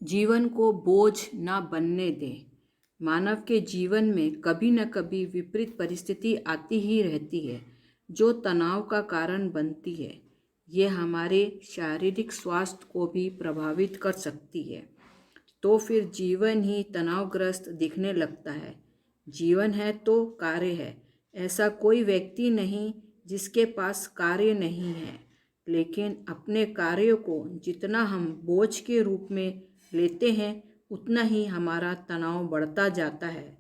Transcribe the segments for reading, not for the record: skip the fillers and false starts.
जीवन को बोझ ना बनने दें। मानव के जीवन में कभी न कभी विपरीत परिस्थिति आती ही रहती है जो तनाव का कारण बनती है। ये हमारे शारीरिक स्वास्थ्य को भी प्रभावित कर सकती है। तो फिर जीवन ही तनावग्रस्त दिखने लगता है। जीवन है तो कार्य है। ऐसा कोई व्यक्ति नहीं जिसके पास कार्य नहीं है, लेकिन अपने कार्यों को जितना हम बोझ के रूप में लेते हैं उतना ही हमारा तनाव बढ़ता जाता है।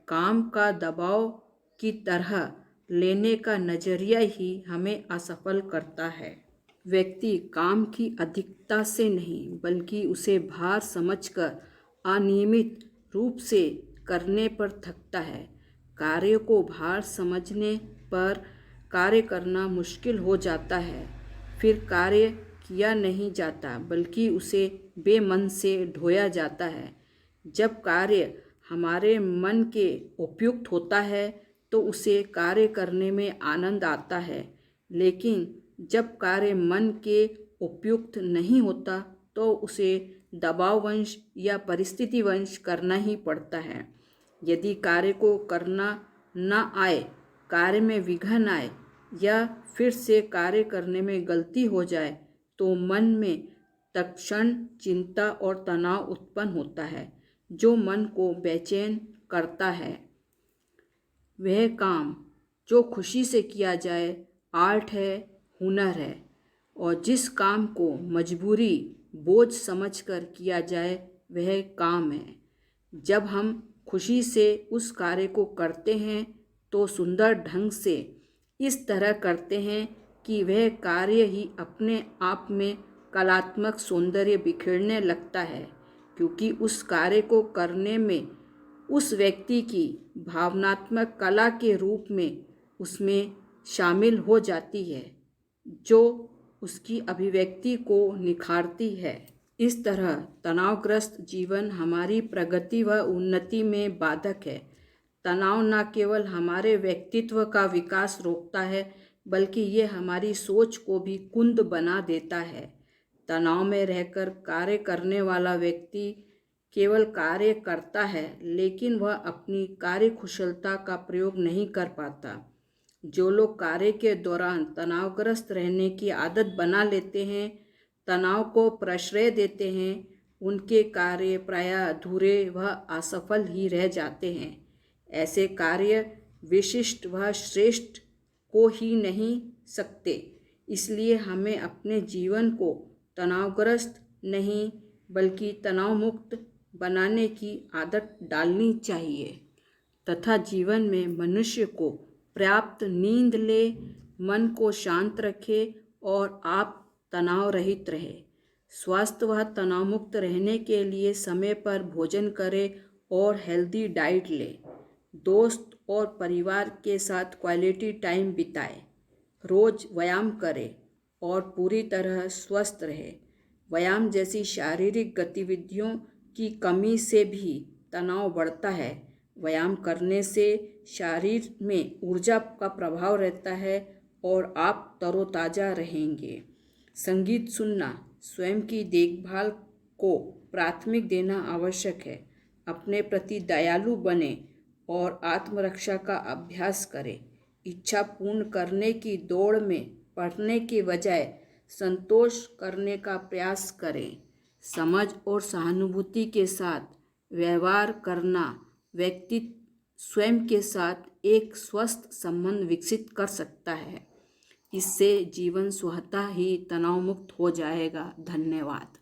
काम का दबाव की तरह लेने का नज़रिया ही हमें असफल करता है। व्यक्ति काम की अधिकता से नहीं बल्कि उसे भार समझकर अनियमित रूप से करने पर थकता है। कार्य को भार समझने पर कार्य करना मुश्किल हो जाता है। फिर कार्य किया नहीं जाता बल्कि उसे बेमन से ढोया जाता है। जब कार्य हमारे मन के उपयुक्त होता है तो उसे कार्य करने में आनंद आता है, लेकिन जब कार्य मन के उपयुक्त नहीं होता तो उसे दबाववश या परिस्थितिवश करना ही पड़ता है। यदि कार्य को करना न आए, कार्य में विघ्न आए या फिर से कार्य करने में गलती हो जाए तो मन में तत्क्षण चिंता और तनाव उत्पन्न होता है जो मन को बेचैन करता है। वह काम जो खुशी से किया जाए आर्ट है, हुनर है, और जिस काम को मजबूरी बोझ समझकर किया जाए वह काम है। जब हम खुशी से उस कार्य को करते हैं तो सुंदर ढंग से इस तरह करते हैं कि वह कार्य ही अपने आप में कलात्मक सौंदर्य बिखेरने लगता है, क्योंकि उस कार्य को करने में उस व्यक्ति की भावनात्मक कला के रूप में उसमें शामिल हो जाती है जो उसकी अभिव्यक्ति को निखारती है। इस तरह तनावग्रस्त जीवन हमारी प्रगति व उन्नति में बाधक है। तनाव न केवल हमारे व्यक्तित्व का विकास रोकता है बल्कि ये हमारी सोच को भी कुंद बना देता है। तनाव में रहकर कार्य करने वाला व्यक्ति केवल कार्य करता है, लेकिन वह अपनी कार्यकुशलता का प्रयोग नहीं कर पाता। जो लोग कार्य के दौरान तनावग्रस्त रहने की आदत बना लेते हैं, तनाव को प्रश्रय देते हैं, उनके कार्य प्रायः अधूरे व असफल ही रह जाते हैं। ऐसे कार्य विशिष्ट व श्रेष्ठ को ही नहीं सकते। इसलिए हमें अपने जीवन को तनावग्रस्त नहीं बल्कि तनावमुक्त बनाने की आदत डालनी चाहिए तथा जीवन में मनुष्य को पर्याप्त नींद ले, मन को शांत रखे और आप तनाव रहित रहे। स्वस्थ व तनावमुक्त रहने के लिए समय पर भोजन करें और हेल्दी डाइट लें। दोस्त और परिवार के साथ क्वालिटी टाइम बिताएं। रोज़ व्यायाम करें और पूरी तरह स्वस्थ रहे। व्यायाम जैसी शारीरिक गतिविधियों की कमी से भी तनाव बढ़ता है। व्यायाम करने से शरीर में ऊर्जा का प्रभाव रहता है और आप तरोताज़ा रहेंगे। संगीत सुनना, स्वयं की देखभाल को प्राथमिक देना आवश्यक है। अपने प्रति दयालु बने और आत्मरक्षा का अभ्यास करें। इच्छा पूर्ण करने की दौड़ में पड़ने के बजाय संतोष करने का प्रयास करें। समझ और सहानुभूति के साथ व्यवहार करना व्यक्ति स्वयं के साथ एक स्वस्थ संबंध विकसित कर सकता है। इससे जीवन स्वतः ही तनावमुक्त हो जाएगा। धन्यवाद।